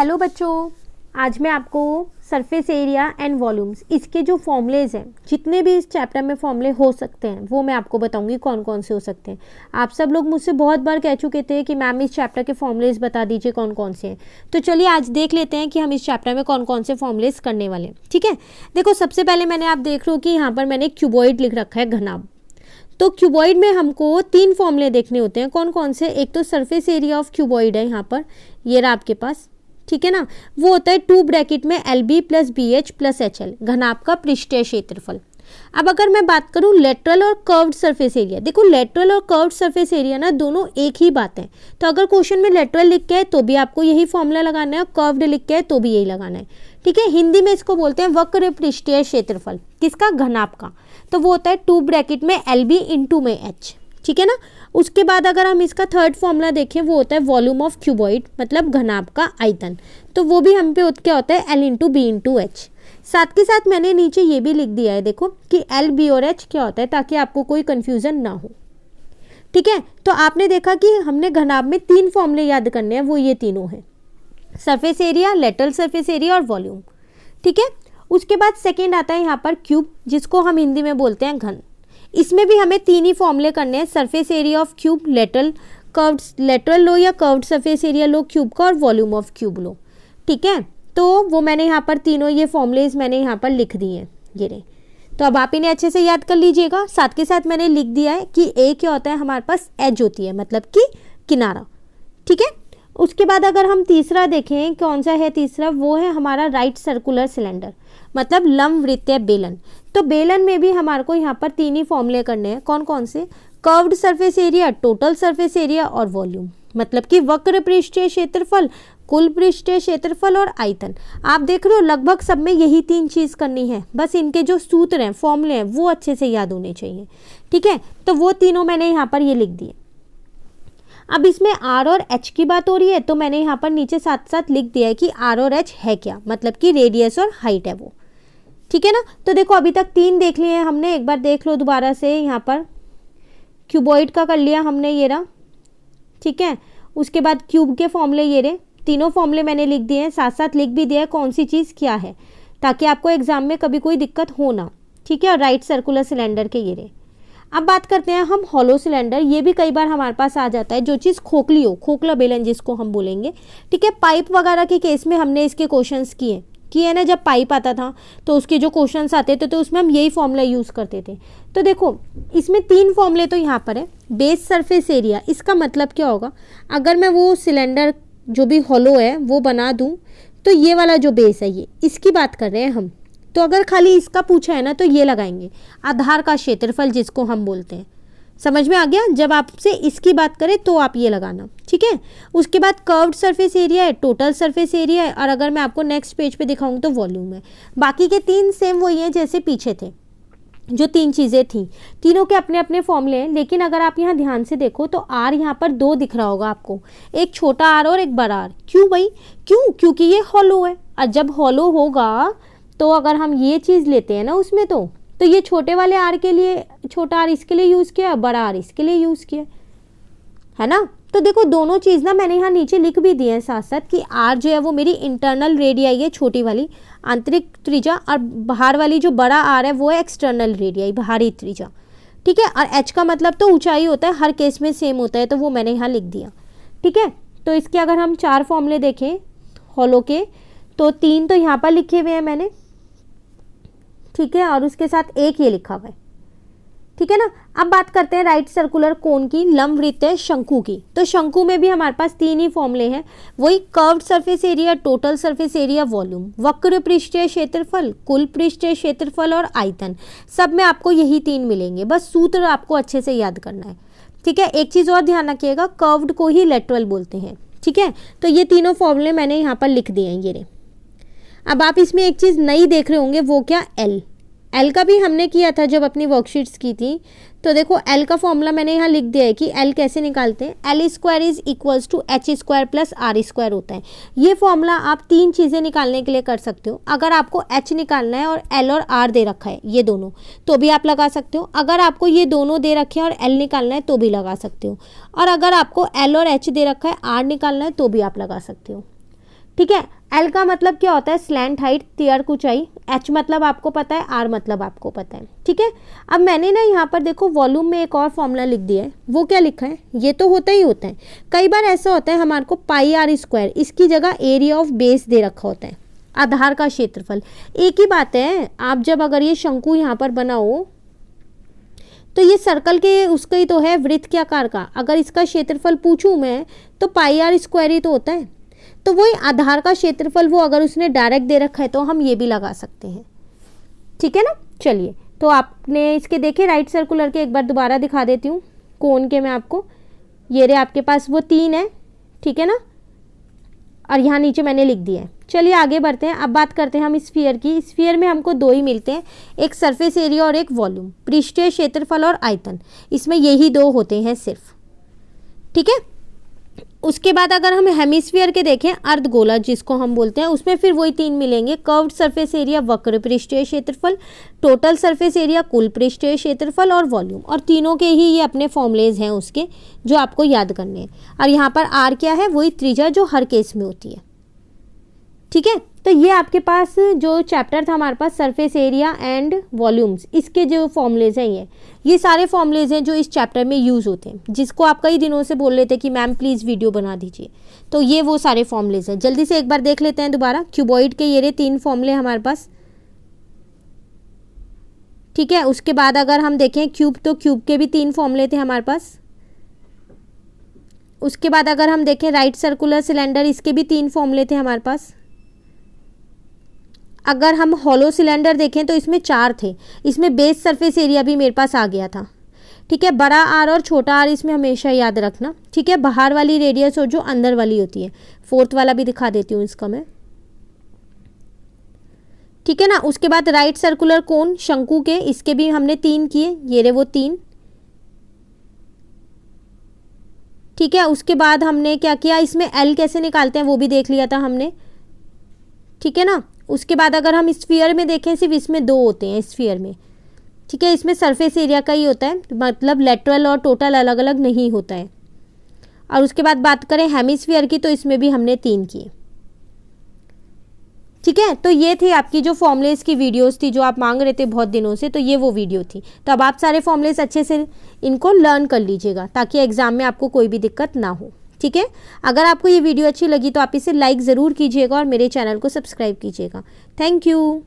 Hello बच्चों, आज मैं आपको सरफेस एरिया एंड वॉल्यूम्स इसके जो फॉर्मूलेज हैं, जितने भी इस चैप्टर में फॉर्मूले हो सकते हैं वो मैं आपको बताऊंगी कौन कौन से हो सकते हैं। आप सब लोग मुझसे बहुत बार कह चुके थे कि मैम इस चैप्टर के फॉर्मूलेज बता दीजिए कौन कौन से हैं। तो चलिए आज देख लेते हैं कि हम इस चैप्टर में कौन कौन से फॉर्मूलेज करने वाले हैं। ठीक है, देखो सबसे पहले मैंने आप देख लो कि यहाँ पर मैंने क्यूबॉइड लिख रखा है, घनाभ। तो क्यूबॉइड में हमको 3 फॉर्मूले देखने होते हैं। कौन कौन से? एक तो सरफेस एरिया ऑफ क्यूबॉइड है यहाँ पर, ये रहा आपके पास, ठीक है ना। वो होता है 2 ब्रैकेट में LB + BH + HL, घनाभ का पृष्ठीय क्षेत्रफल। अब अगर मैं बात करूं लेटरल और कर्व्ड सरफेस एरिया, देखो लेटरल और कर्व्ड सरफेस एरिया ना दोनों एक ही बात है। तो अगर क्वेश्चन में लेटरल लिख के है तो भी आपको यही फॉर्मूला लगाना है, और कर्व्ड लिख के है तो भी यही लगाना है। ठीक है, हिंदी में इसको बोलते हैं वक्र पृष्ठीय क्षेत्रफल, किसका? घनाभ का। तो वो होता है 2 ब्रैकेट में LB × में H, ठीक है ना। उसके बाद अगर हम इसका थर्ड फॉर्मूला देखें, वो होता है वॉल्यूम ऑफ क्यूबॉइड, मतलब घनाभ का आयतन। तो वो भी हम पे क्या होता है? L × B × H। साथ के साथ मैंने नीचे ये भी लिख दिया है, देखो कि L, B और H क्या होता है, ताकि आपको कोई कंफ्यूजन ना हो। ठीक है, तो आपने देखा कि हमने घनाभ में 3 फॉर्मूले याद करने हैं, वो ये तीनों हैं, surface area, lateral surface area और वॉल्यूम। ठीक है, उसके बाद सेकेंड आता है यहाँ पर क्यूब, जिसको हम हिंदी में बोलते हैं घन। इसमें भी हमें 3 ही फॉर्मूले करने हैं, surface area of cube, lateral लो या कर्व्ड सरफेस एरिया लो क्यूब का, और वॉल्यूम ऑफ क्यूब लो। ठीक है, तो वो मैंने यहाँ पर तीनों ये फॉर्मूलेज मैंने यहाँ पर लिख दिए हैं, ये रहे। तो अब आप इन्हें अच्छे से याद कर लीजिएगा। साथ के साथ मैंने लिख दिया है कि ए क्या होता है, हमारे पास एज होती है, मतलब कि किनारा। ठीक है, उसके बाद अगर हम तीसरा देखें, कौन सा है तीसरा, वो है हमारा राइट सर्कुलर सिलेंडर, मतलब लंबवृत्तीय बेलन। तो बेलन में भी हमारे को यहाँ पर 3 ही फॉर्मूले करने हैं। कौन कौन से? Curved surface area, total surface area और वॉल्यूम, मतलब कि वक्र पृष्ठीय क्षेत्रफल, कुल पृष्ठीय क्षेत्रफल और आयतन। आप देख रहे हो लगभग सब में यही 3 चीज़ करनी है, बस इनके जो सूत्र हैं, फॉर्मूले हैं, वो अच्छे से याद होने चाहिए। ठीक है, तो वो तीनों मैंने यहाँ पर ये लिख दिए। अब इसमें R और H की बात हो रही है, तो मैंने यहाँ पर नीचे साथ साथ लिख दिया है कि R और H है क्या, मतलब कि रेडियस और हाइट है वो। ठीक है ना। तो देखो अभी तक 3 देख लिए हैं हमने, एक बार देख लो दोबारा से। यहाँ पर क्यूबॉइड का कर लिया हमने, ये रहा। ठीक है, उसके बाद क्यूब के फॉर्मूले ये रहे, तीनों फॉर्मूले मैंने लिख दिए हैं, साथ साथ लिख भी दिया है कौन सी चीज़ क्या है, ताकि आपको एग्जाम में कभी कोई दिक्कत हो ना। ठीक है, और राइट सर्कुलर सिलेंडर के ये रहे। अब बात करते हैं हम हॉलो सिलेंडर। ये भी कई बार हमारे पास आ जाता है, जो चीज़ खोखली हो, खोखला बेलन जिसको हम बोलेंगे। ठीक है, पाइप वगैरह के केस में हमने इसके क्वेश्चंस किए ना, जब पाइप आता था तो उसके जो क्वेश्चंस आते थे तो उसमें हम यही फॉर्मूला यूज़ करते थे। तो देखो इसमें 3 फॉर्मूले तो यहाँ पर है। बेस सरफेस एरिया, इसका मतलब क्या होगा, अगर मैं वो सिलेंडर जो भी हॉलो है वो बना दूँ, तो ये वाला जो बेस है, ये इसकी बात कर रहे हैं हम। तो अगर खाली इसका पूछा है ना, तो ये लगाएंगे, आधार का क्षेत्रफल जिसको हम बोलते हैं। समझ में आ गया? जब आपसे इसकी बात करें तो आप ये लगाना। ठीक है, उसके बाद कर्व्ड सरफेस एरिया है, टोटल सरफेस एरिया है, और अगर मैं आपको नेक्स्ट पेज पे दिखाऊं तो वॉल्यूम है। बाकी के 3 सेम वही हैं जैसे पीछे थे, जो 3 चीज़ें थी, तीनों के अपने अपने फॉर्मूले हैं। लेकिन अगर आप यहाँ ध्यान से देखो तो R यहाँ पर 2 दिख रहा होगा आपको, एक छोटा R और एक बड़ा R। क्यों भाई? क्योंकि ये हॉलो है, और जब हॉलो होगा तो अगर हम ये चीज़ लेते हैं ना उसमें, तो ये छोटे वाले R के लिए छोटा R इसके लिए यूज़ किया, बड़ा R इसके लिए यूज़ किया, है ना। तो देखो दोनों चीज़ ना मैंने यहाँ नीचे लिख भी दिए हैं साथ साथ, कि R जो है वो मेरी इंटरनल रेडियाई है, छोटी वाली आंतरिक त्रिज्या, और बाहर वाली जो बड़ा R है वो है एक्सटर्नल रेडियाई, बाहरी त्रिज्या। ठीक है, और H का मतलब तो ऊंचाई होता है, हर केस में सेम होता है, तो वो मैंने यहाँ लिख दिया। ठीक है, तो इसके अगर हम 4 फॉर्मूले देखें हॉलो के, तो 3 तो यहाँ पर लिखे हुए हैं मैंने। ठीक है, और उसके साथ एक ये लिखा हुआ है। ठीक है ना। अब बात करते हैं राइट सर्कुलर कोन की, लंबवृत्तीय शंकु की। तो शंकु में भी हमारे पास 3 ही फॉर्मूले हैं, वही curved surface area, total surface area, volume, वक्र पृष्ठीय क्षेत्रफल, कुल पृष्ठीय क्षेत्रफल और आयतन। सब में आपको यही 3 मिलेंगे, बस सूत्र आपको अच्छे से याद करना है। ठीक है, एक चीज़ और ध्यान रखिएगा, कर्व्ड को ही लेटरल बोलते हैं। ठीक है, तो ये तीनों फॉर्मूले मैंने यहाँ पर लिख दिए हैं, ये रहे। अब आप इसमें एक चीज़ नई देख रहे होंगे, वो क्या? एल का भी हमने किया था जब अपनी वर्कशीट्स की थी। तो देखो एल का फॉर्मूला मैंने यहाँ लिख दिया है कि एल कैसे निकालते हैं। L² = H² + R² होता है। ये फॉर्मूला आप 3 चीज़ें निकालने के लिए कर सकते हो। अगर आपको H निकालना है और L और R दे रखा है, ये दोनों, तो भी आप लगा सकते हो। अगर आपको ये दोनों दे रखे हैं और L निकालना है तो भी लगा सकते हो। और अगर आपको L और H दे रखा है, R निकालना है तो भी आप लगा सकते हो। ठीक है। एल का मतलब क्या होता है, स्लैंट हाइट, तिरक ऊंचाई। एच मतलब आपको पता है, आर मतलब आपको पता है, ठीक है। अब मैंने ना यहाँ पर देखो वॉल्यूम में एक और फॉर्मूला लिख दिया है, वो क्या लिखा है, ये तो होता ही होता है। कई बार ऐसा होता है हमारे को पाई आर स्क्वायर, इसकी जगह एरिया ऑफ बेस दे रखा होता है, आधार का क्षेत्रफल। एक ही बात है, आप जब अगर ये शंकु यहाँ पर बनाओ तो ये सर्कल के उसका ही तो है, वृत्त के आकार का। अगर इसका क्षेत्रफल पूछूं मैं तो पाई आर स्क्वायर ही तो होता है। तो वही आधार का क्षेत्रफल वो अगर उसने डायरेक्ट दे रखा है तो हम ये भी लगा सकते हैं, ठीक है ना। चलिए, तो आपने इसके देखे राइट सर्कुलर के, एक बार दोबारा दिखा देती हूँ कोन के मैं आपको। ये रहे आपके पास वो 3 है, ठीक है ना, और यहाँ नीचे मैंने लिख दिया है। चलिए आगे बढ़ते हैं। अब बात करते हैं हम स्फीयर की। स्फीयर में हमको 2 ही मिलते हैं, एक सरफेस एरिया और एक वॉल्यूम, पृष्ठीय क्षेत्रफल और आयतन। इसमें यही 2 होते हैं सिर्फ, ठीक है। उसके बाद अगर हम हेमिस्फीयर के देखें, अर्धगोला जिसको हम बोलते हैं, उसमें फिर वही 3 मिलेंगे, कर्व्ड सरफेस एरिया, वक्र पृष्ठीय क्षेत्रफल, टोटल सरफेस एरिया, कुल पृष्ठीय क्षेत्रफल और वॉल्यूम। और तीनों के ही ये अपने फॉर्मूलेज हैं उसके, जो आपको याद करने हैं। और यहाँ पर आर क्या है, वही त्रिज्या जो हर केस में होती है, ठीक है। तो ये आपके पास जो चैप्टर था हमारे पास सरफेस एरिया एंड वॉल्यूम्स, इसके जो फॉर्मूलेज हैं ये सारे फॉर्मूलेज हैं जो इस चैप्टर में यूज़ होते हैं, जिसको आप कई दिनों से बोल रहे थे कि मैम प्लीज़ वीडियो बना दीजिए। तो ये वो सारे फॉर्मूलेज हैं। जल्दी से एक बार देख लेते हैं दोबारा। क्यूबॉइड के ये 3 फॉर्मूले हमारे पास, ठीक है। उसके बाद अगर हम देखें क्यूब, तो क्यूब के भी 3 फॉर्मूले थे हमारे पास। उसके बाद अगर हम देखें राइट सर्कुलर सिलेंडर, इसके भी 3 फॉर्मूले थे हमारे पास। अगर हम हॉलो सिलेंडर देखें तो इसमें 4 थे। इसमें बेस सरफेस एरिया भी मेरे पास आ गया था, ठीक है। बड़ा आर और छोटा आर इसमें हमेशा याद रखना, ठीक है। बाहर वाली रेडियस और जो अंदर वाली होती है। 4th वाला भी दिखा देती हूँ इसका मैं, ठीक है ना। उसके बाद राइट सर्कुलर कोन शंकु के, इसके भी हमने 3 किए, ये रहे वो 3, ठीक है। उसके बाद हमने क्या किया, इसमें एल कैसे निकालते हैं वो भी देख लिया था हमने, ठीक है ना। उसके बाद अगर हम स्फीयर में देखें, सिर्फ इसमें 2 होते हैं स्फीयर में, ठीक है। इसमें सरफेस एरिया का ही होता है, मतलब लेटरल और टोटल अलग अलग नहीं होता है। और उसके बाद बात करें हेमिस्फीयर की, तो इसमें भी हमने 3 किए, ठीक है। तो ये थी आपकी जो फॉर्मूलेस की वीडियोस थी, जो आप मांग रहे थे बहुत दिनों से, तो ये वो वीडियो थी। तो अब आप सारे फॉर्मूलेस अच्छे से इनको लर्न कर लीजिएगा, ताकि एग्जाम में आपको कोई भी दिक्कत ना हो, ठीक है। अगर आपको ये वीडियो अच्छी लगी तो आप इसे लाइक ज़रूर कीजिएगा और मेरे चैनल को सब्सक्राइब कीजिएगा। Thank you.